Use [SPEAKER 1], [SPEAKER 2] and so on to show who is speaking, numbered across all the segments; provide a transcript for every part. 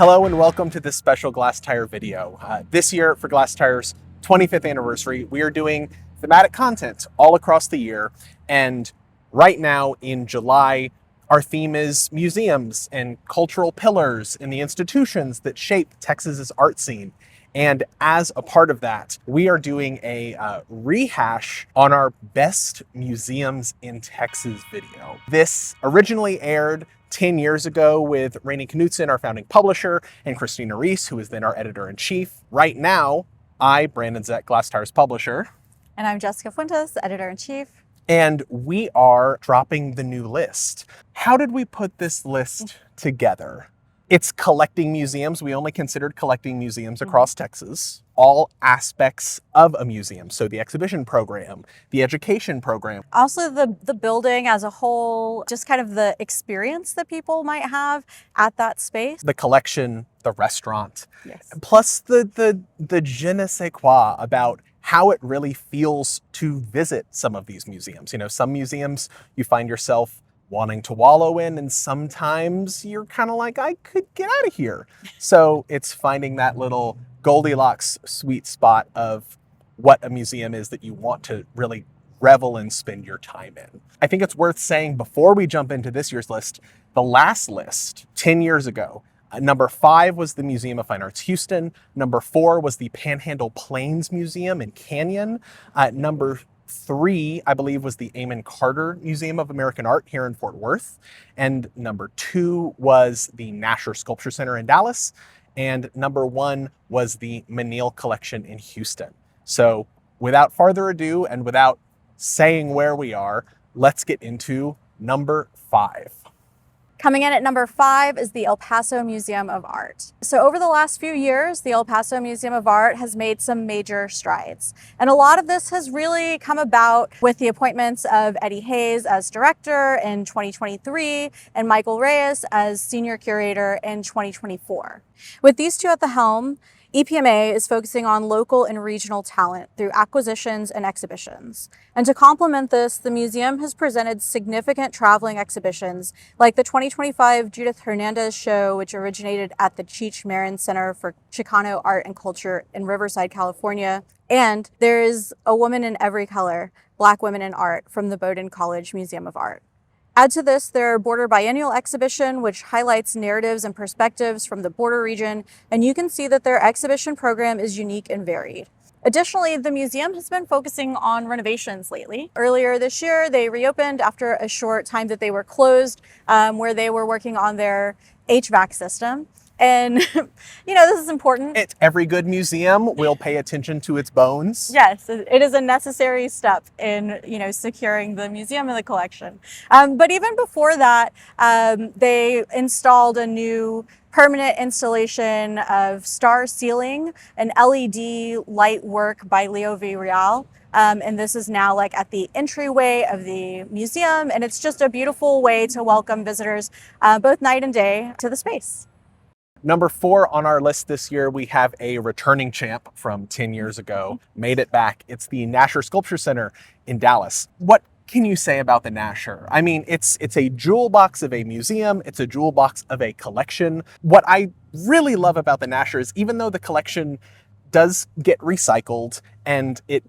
[SPEAKER 1] Hello and welcome to this special Glasstire video. This year for Glasstire's 25th anniversary, we are doing thematic content all across the year. And right now in July, our theme is museums and cultural pillars in the institutions that shape Texas's art scene. And as a part of that, we are doing a rehash on our Best Museums in Texas video. This originally aired 10 years ago with Rainey Knutson, our founding publisher, and Christina Reese, who is then our editor-in-chief. Right now, I, Brandon Zech, Glasstire's publisher.
[SPEAKER 2] And I'm Jessica Fuentes, editor-in-chief.
[SPEAKER 1] And we are dropping the new list. How did we put this list together? It's collecting museums. We only considered collecting museums across Texas, all aspects of a museum. So the exhibition program, the education program.
[SPEAKER 2] Also the building as a whole, just kind of the experience that people might have at that space.
[SPEAKER 1] The collection, the restaurant,
[SPEAKER 2] yes.
[SPEAKER 1] Plus the je ne sais quoi about how it really feels to visit some of these museums. You know, some museums you find yourself wanting to wallow in, and sometimes you're kind of like, I could get out of here. So it's finding that little Goldilocks sweet spot of what a museum is that you want to really revel and spend your time in. I think it's worth saying before we jump into this year's list, the last list 10 years ago, number 5 was the Museum of Fine Arts Houston. Number 4 was the Panhandle Plains Museum in Canyon. Number 3, I believe, was the Amon Carter Museum of American Art here in Fort Worth. And number 2 was the Nasher Sculpture Center in Dallas. And number 1 was the Menil Collection in Houston. So without further ado, and without saying where we are, let's get into number 5.
[SPEAKER 2] Coming in at number 5 is the El Paso Museum of Art. So over the last few years, the El Paso Museum of Art has made some major strides. And a lot of this has really come about with the appointments of Eddie Hayes as director in 2023 and Michael Reyes as senior curator in 2024. With these two at the helm, EPMA is focusing on local and regional talent through acquisitions and exhibitions. And to complement this, the museum has presented significant traveling exhibitions like the 2025 Judith Hernandez show, which originated at the Cheech Marin Center for Chicano Art and Culture in Riverside, California. And there is A Woman in Every Color, Black Women in Art from the Bowdoin College Museum of Art. Add to this their Border Biennial exhibition, which highlights narratives and perspectives from the border region, and you can see that their exhibition program is unique and varied. Additionally, the museum has been focusing on renovations lately. Earlier this year, they reopened after a short time that they were closed, where they were working on their HVAC system. And, you know, this is important.
[SPEAKER 1] Every good museum will pay attention to its bones.
[SPEAKER 2] Yes, it is a necessary step in, securing the museum and the collection. But even before that, they installed a new permanent installation of star ceiling, an LED light work by Leo Villarreal. And this is now like at the entryway of the museum. And it's just a beautiful way to welcome visitors both night and day to the space.
[SPEAKER 1] Number 4 on our list this year, we have a returning champ from 10 years ago, made it back. It's the Nasher Sculpture Center in Dallas. What can you say about the Nasher? I mean, it's a jewel box of a museum. It's a jewel box of a collection. What I really love about the Nasher is even though the collection does get recycled and it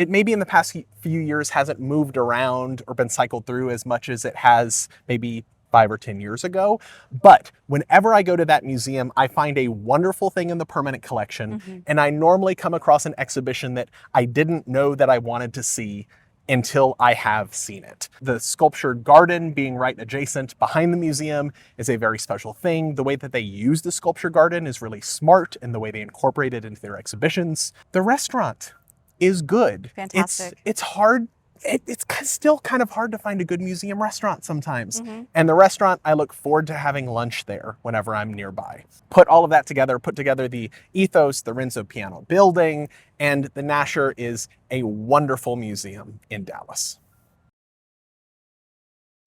[SPEAKER 1] maybe in the past few years hasn't moved around or been cycled through as much as it has maybe 5 or 10 years ago. But whenever I go to that museum, I find a wonderful thing in the permanent collection. And I normally come across an exhibition that I didn't know that I wanted to see until I have seen it. The sculptured garden being right adjacent behind the museum is a very special thing. The way that they use the sculpture garden is really smart, and the way they incorporate it into their exhibitions. The restaurant is good.
[SPEAKER 2] Fantastic.
[SPEAKER 1] It's hard. It's still kind of hard to find a good museum restaurant sometimes. And the restaurant, I look forward to having lunch there whenever I'm nearby. Put all of that together, put together the ethos, the Renzo Piano building, and the Nasher is a wonderful museum in Dallas.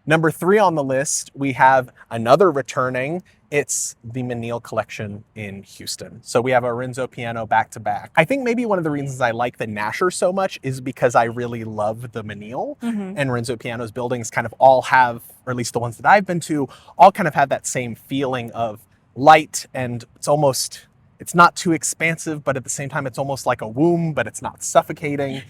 [SPEAKER 1] Number 3 on the list, we have another returning. It's the Menil collection in Houston. So we have a Renzo Piano back-to-back. I think maybe one of the reasons I like the Nasher so much is because I really love the Menil. And Renzo Piano's buildings kind of all have, or at least the ones that I've been to, all kind of have that same feeling of light, and it's not too expansive, but at the same time, it's almost like a womb, but it's not suffocating.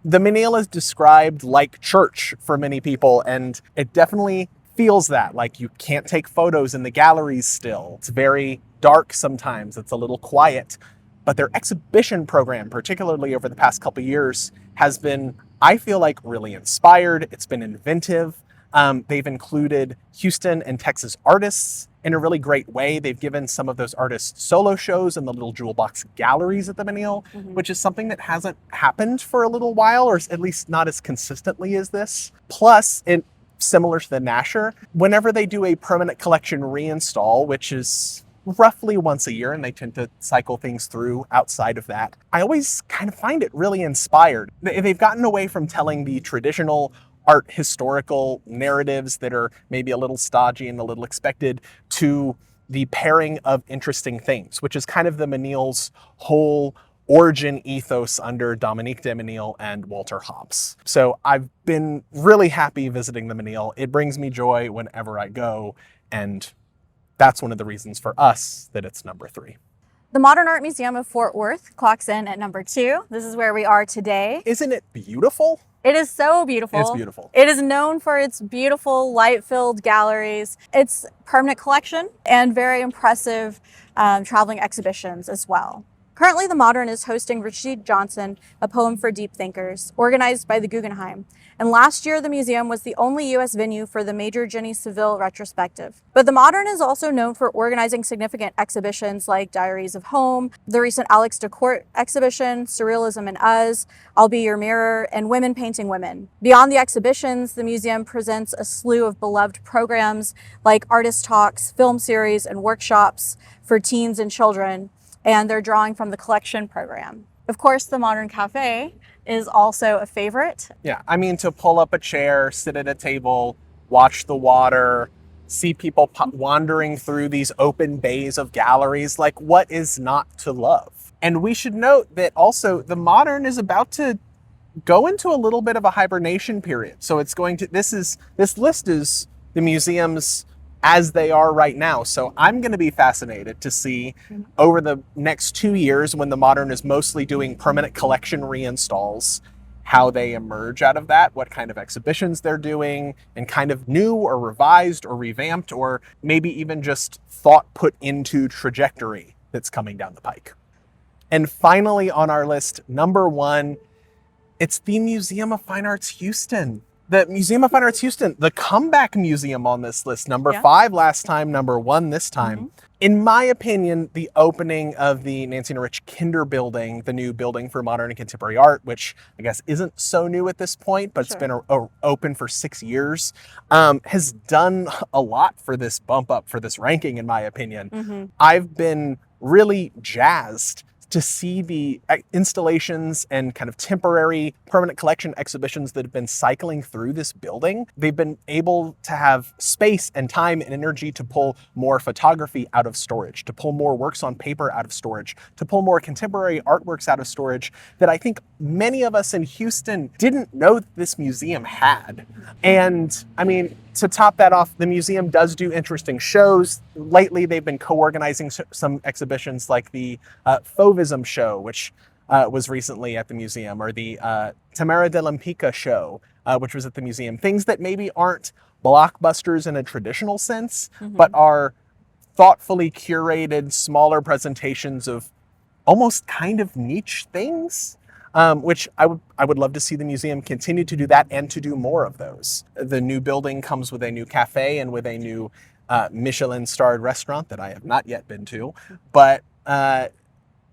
[SPEAKER 1] The Menil is described like church for many people, and it definitely feels that. Like, you can't take photos in the galleries still. It's very dark sometimes. It's a little quiet. But their exhibition program, particularly over the past couple of years, has been, I feel like, really inspired. It's been inventive. They've included Houston and Texas artists in a really great way. They've given some of those artists solo shows in the little jewel box galleries at the Menil, which is something that hasn't happened for a little while, or at least not as consistently as this. Plus, similar to the Nasher, whenever they do a permanent collection reinstall, which is roughly once a year, and they tend to cycle things through outside of that, I always kind of find it really inspired. They've gotten away from telling the traditional art historical narratives that are maybe a little stodgy and a little expected to the pairing of interesting things, which is kind of the Menil's whole origin ethos under Dominique de Menil and Walter Hopps. So I've been really happy visiting the Menil. It brings me joy whenever I go, and that's one of the reasons for us that it's number 3.
[SPEAKER 2] The Modern Art Museum of Fort Worth clocks in at number 2. This is where we are today.
[SPEAKER 1] Isn't it beautiful?
[SPEAKER 2] It is so beautiful.
[SPEAKER 1] It's beautiful.
[SPEAKER 2] It is known for its beautiful light-filled galleries, its permanent collection, and very impressive traveling exhibitions as well. Currently, the Modern is hosting Richard Johnson, A Poem for Deep Thinkers, organized by the Guggenheim. And last year, the museum was the only U.S. venue for the Major Jenny Saville retrospective. But the Modern is also known for organizing significant exhibitions like Diaries of Home, the recent Alex DeCourt exhibition, Surrealism in Us, I'll Be Your Mirror, and Women Painting Women. Beyond the exhibitions, the museum presents a slew of beloved programs like artist talks, film series, and workshops for teens and children, and they're drawing from the collection program. Of course, the Modern Cafe is also a favorite.
[SPEAKER 1] Yeah, I mean, to pull up a chair, sit at a table, watch the water, see people wandering through these open bays of galleries, like, what is not to love? And we should note that also the Modern is about to go into a little bit of a hibernation period. So it's going to, this list is the museums as they are right now. So I'm going to be fascinated to see over the next 2 years, when the Modern is mostly doing permanent collection reinstalls, how they emerge out of that, what kind of exhibitions they're doing, and kind of new or revised or revamped, or maybe even just thought put into trajectory that's coming down the pike. And finally on our list, number 1, it's the Museum of Fine Arts Houston. The Museum of Fine Arts Houston, the comeback museum on this list, number 5 last time, number 1 this time. In my opinion, the opening of the Nancy and Rich Kinder building, the new building for modern and contemporary art, which I guess isn't so new at this point, but it's been open for 6 years, has done a lot for this bump up, for this ranking, in my opinion. I've been really jazzed to see the installations and kind of temporary permanent collection exhibitions that have been cycling through this building. They've been able to have space and time and energy to pull more photography out of storage, to pull more works on paper out of storage, to pull more contemporary artworks out of storage that I think many of us in Houston didn't know that this museum had. And I mean, to top that off, the museum does do interesting shows. Lately, they've been co-organizing some exhibitions like the Fauvism show, which was recently at the museum, or the Tamara de Lampica show, which was at the museum. Things that maybe aren't blockbusters in a traditional sense, but are thoughtfully curated, smaller presentations of almost kind of niche things. Which I would love to see the museum continue to do that and to do more of those. The new building comes with a new cafe and with a new Michelin-starred restaurant that I have not yet been to, but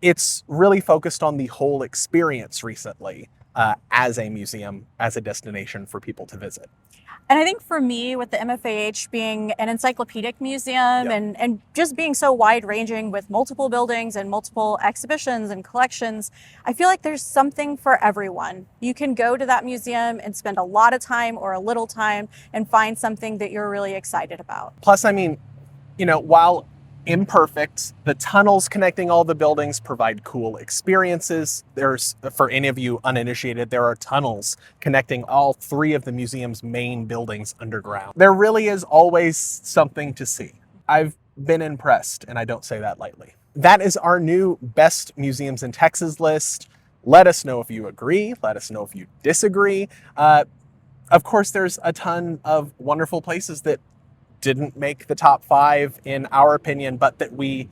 [SPEAKER 1] it's really focused on the whole experience recently as a museum, as a destination for people to visit.
[SPEAKER 2] And I think for me, with the MFAH being an encyclopedic museum and just being so wide-ranging with multiple buildings and multiple exhibitions and collections, I feel like there's something for everyone. You can go to that museum and spend a lot of time or a little time and find something that you're really excited about.
[SPEAKER 1] Plus, I mean, you know, while imperfect, the tunnels connecting all the buildings provide cool experiences. There's, for any of you uninitiated, there are tunnels connecting all 3 of the museum's main buildings underground. There really is always something to see. I've been impressed, and I don't say that lightly. That is our new best museums in Texas list. Let us know if you agree. Let us know if you disagree. Of course, there's a ton of wonderful places that didn't make the top 5 in our opinion, but that we,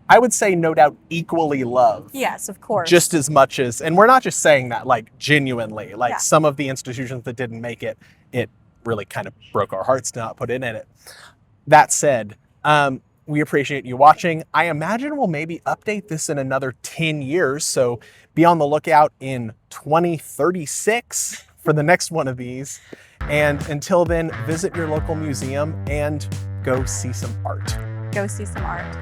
[SPEAKER 1] I would say, no doubt equally love.
[SPEAKER 2] Yes, of course.
[SPEAKER 1] Just as much as, and we're not just saying that like genuinely, like
[SPEAKER 2] Yeah.
[SPEAKER 1] some of the institutions that didn't make it, it really kind of broke our hearts to not put it in it. That said, we appreciate you watching. I imagine we'll maybe update this in another 10 years. So be on the lookout in 2036 for the next one of these. And until then, visit your local museum and go see some art.
[SPEAKER 2] Go see some art.